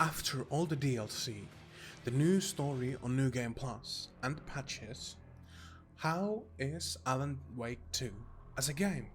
After all the DLC, the new story on New Game Plus, and the patches, how is Alan Wake 2 as a game?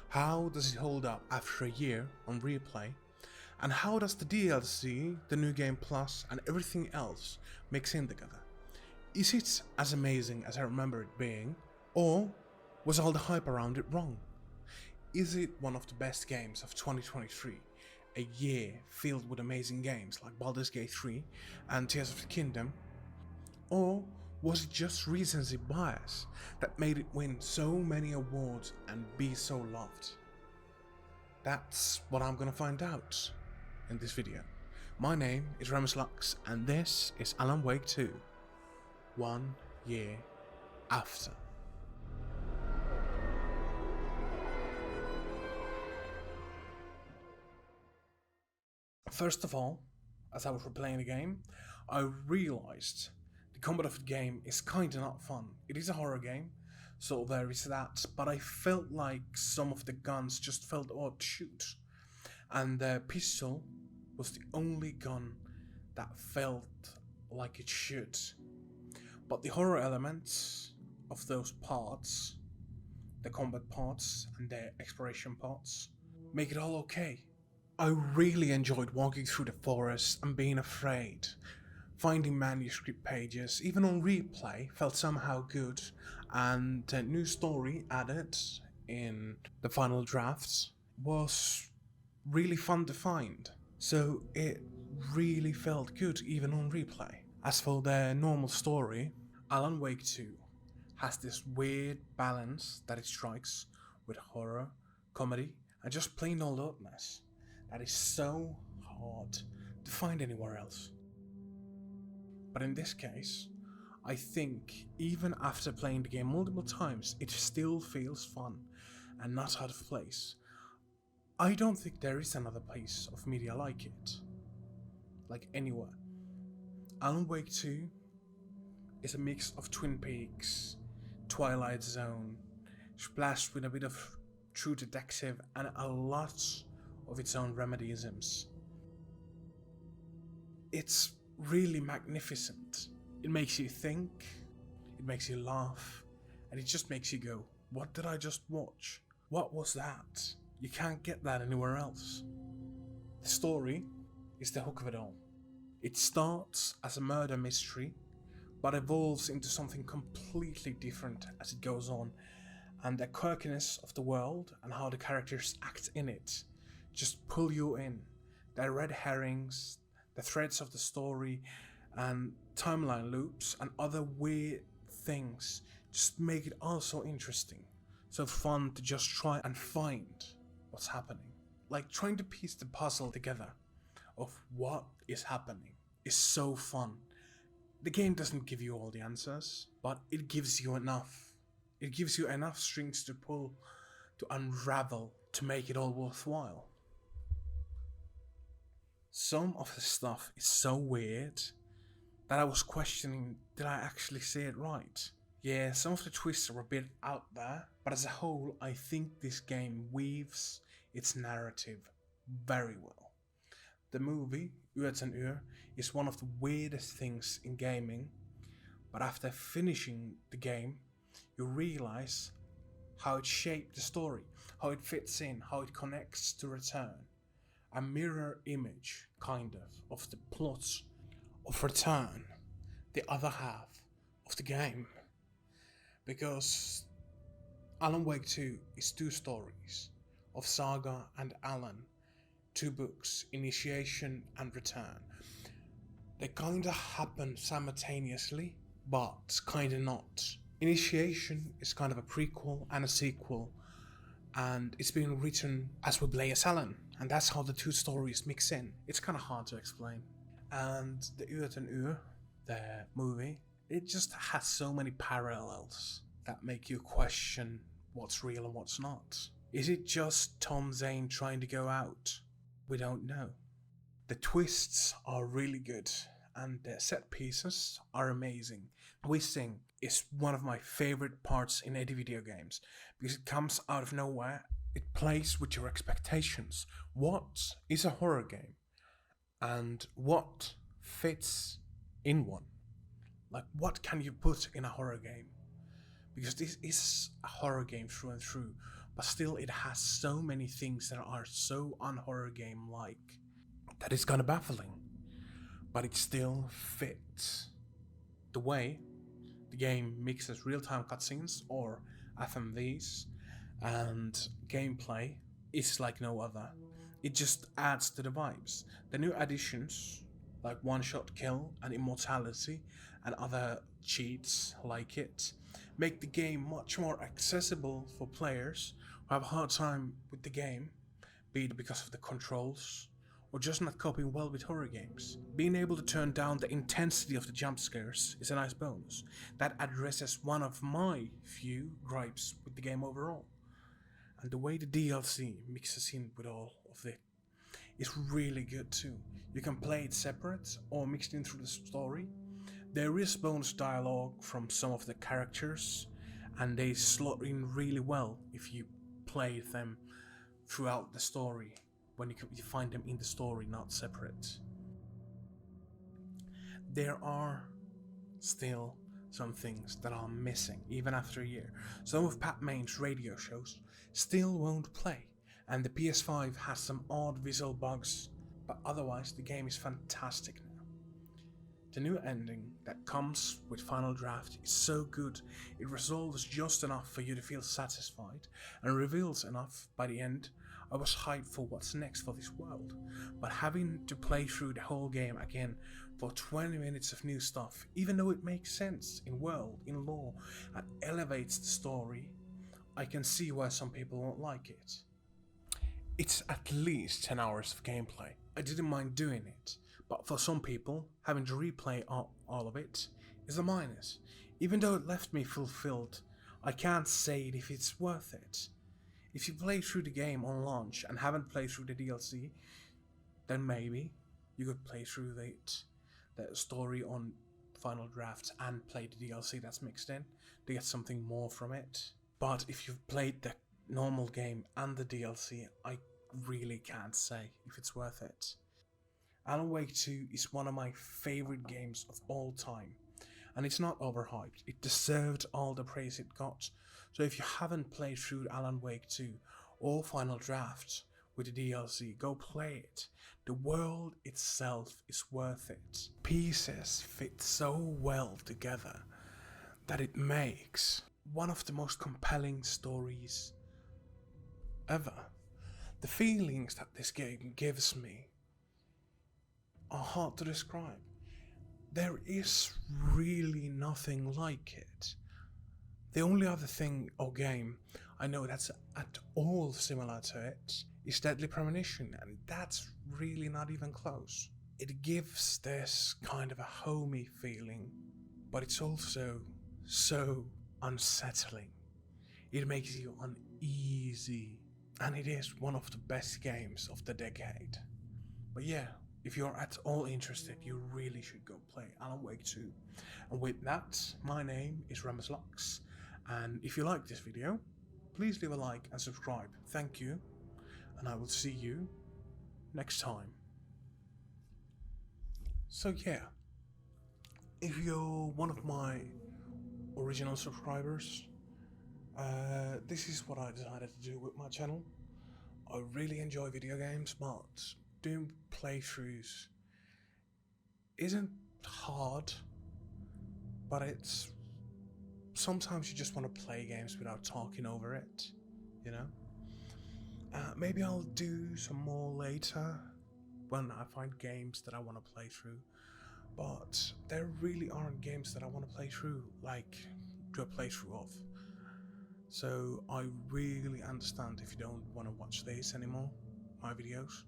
How does it hold up after a year on replay? And how does the DLC, the New Game Plus, and everything else mix in together? Is it as amazing as I remember it being? Or was all the hype around it wrong? Is it one of the best games of 2023? A year filled with amazing games like Baldur's Gate 3 and Tears of the Kingdom? Or was it just recency bias that made it win so many awards and be so loved? That's what I'm gonna find out in this video. My name is Lux and this is Alan Wake 2, 1 year after. First of all, as I was replaying the game, I realized the combat of the game is kinda not fun. It is a horror game, so there is that, but I felt like some of the guns just felt odd to shoot, and the pistol was the only gun that felt like it should. But the horror elements of those parts, the combat parts and the exploration parts, make it all okay. I really enjoyed walking through the forest and being afraid. Finding manuscript pages, even on replay, felt somehow good, and the new story added in the final drafts was really fun to find. So it really felt good even on replay. As for the normal story, Alan Wake 2 has this weird balance that it strikes with horror, comedy, and just plain old oddness that is so hard to find anywhere else. But in this case, I think even after playing the game multiple times, it still feels fun and not out of place. I don't think there is another piece of media like it, like anywhere. Alan Wake 2 is a mix of Twin Peaks, Twilight Zone, splashed with a bit of True Detective and a lot of its own remedyisms. It's really magnificent. It makes you think, it makes you laugh, and it just makes you go, what did I just watch? What was that? You can't get that anywhere else. The story is the hook of it all. It starts as a murder mystery, but evolves into something completely different as it goes on, and the quirkiness of the world and how the characters act in it just pull you in. The red herrings, the threads of the story, and timeline loops and other weird things just make it all so interesting. So fun to just try and find what's happening. Like trying to piece the puzzle together of what is happening is so fun. The game doesn't give you all the answers, but it gives you enough. It gives you enough strings to pull, to unravel, to make it all worthwhile. Some of the stuff is so weird that I was questioning, did I actually say it right? Yeah, some of the twists are a bit out there, but as a whole, I think this game weaves its narrative very well. The movie, Uur ten Uur, is one of the weirdest things in gaming, but after finishing the game, you realize how it shaped the story, how it fits in, how it connects to Return. A mirror image, kind of the plot of Return, the other half of the game. Because Alan Wake 2 is two stories of Saga and Alan, two books, Initiation and Return. They kinda happen simultaneously, but kinda not. Initiation is kind of a prequel and a sequel, and it's being written as we play as Alan, and that's how the two stories mix in. It's kind of hard to explain. And the Uur ten Uur, the movie, it just has so many parallels that make you question what's real and what's not. Is it just Tom Zane trying to go out? We don't know. The twists are really good, and the set pieces are amazing. Twisting is one of my favorite parts in any video games, because it comes out of nowhere. It plays with your expectations. What is a horror game? and what fits in one. Like, what can you put in a horror game? Because this is a horror game through and through, but still it has so many things that are so un-horror game like that it's kind of baffling, but it still fits. The way the game mixes real-time cutscenes or FMVs and gameplay is like no other. It just adds to the vibes. The new additions like one-shot kill and immortality and other cheats like it make the game much more accessible for players who have a hard time with the game, be it because of the controls or just not coping well with horror games. Being able to turn down the intensity of the jump scares is a nice bonus that addresses one of my few gripes with the game overall. And the way the DLC mixes in with all of it is really good too. You can play it separate or mixed in through the story. There is bonus dialogue from some of the characters, and they slot in really well if you play them throughout the story, when you find them in the story, not separate. There are still some things that are missing even after a year. Some of Pat Main's radio shows still won't play, and the PS5 has some odd visual bugs, but otherwise the game is fantastic now. The new ending that comes with Final Draft is so good, it resolves just enough for you to feel satisfied and reveals enough by the end. I was hyped for what's next for this world, but having to play through the whole game again for 20 minutes of new stuff, even though it makes sense in world, in lore, and elevates the story, I can see why some people won't like it. It's at least 10 hours of gameplay. I didn't mind doing it, but for some people, having to replay all of it is a minus. Even though it left me fulfilled, I can't say if it's worth it. If you play through the game on launch and haven't played through the DLC, then maybe you could play through the story on Final Draft and play the DLC that's mixed in to get something more from it. But if you've played the normal game and the DLC, I really can't say if it's worth it. Alan Wake 2 is one of my favorite games of all time, and it's not overhyped. It deserved all the praise it got. So if you haven't played through Alan Wake 2 or Final Draft with the DLC, go play it. The world itself is worth it. Pieces fit so well together that it makes one of the most compelling stories ever. The feelings that this game gives me are hard to describe. There is really nothing like it. The only other thing or game I know that's at all similar to it is Deadly Premonition, and that's really not even close. It gives this kind of a homey feeling, but it's also so unsettling. It makes you uneasy, and it is one of the best games of the decade. But yeah, if you're at all interested, you really should go play Alan Wake 2. And with that, my name is Lux, and if you like this video, please leave a like and subscribe. Thank you, and I will see you next time. So yeah, if you're one of my original subscribers, this is what I decided to do with my channel. I really enjoy video games, but doing playthroughs isn't hard, but it's sometimes you just want to play games without talking over it, you know? Maybe I'll do some more later when I find games that I want to play through, but there really aren't games that I want to play through, like do a playthrough of. So I really understand if you don't want to watch these anymore, my videos,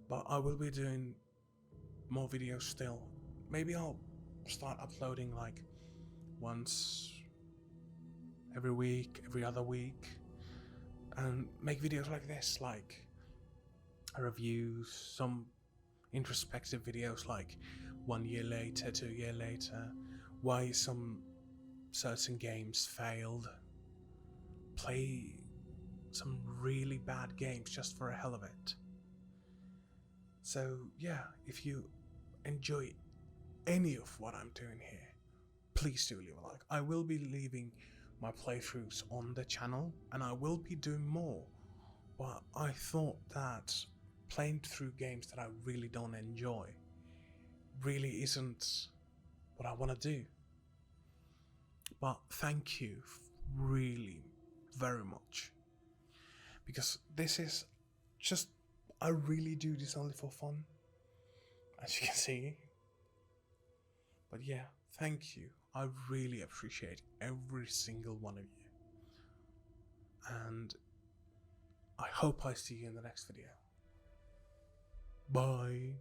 but I will be doing more videos still. Maybe I'll start uploading like once every week, every other week, and make videos like this, like reviews, some introspective videos like 1 year later, 2 years later, why some certain games failed, play some really bad games just for a hell of it. So yeah, if you enjoy any of what I'm doing here, please do leave a like. I will be leaving my playthroughs on the channel, and I will be doing more, but I thought that playing through games that I really don't enjoy really isn't what I want to do. But thank you really very much, because this is just, I really do this only for fun, as you can see. But yeah, thank you. I really appreciate every single one of you. And I hope I see you in the next video. Bye.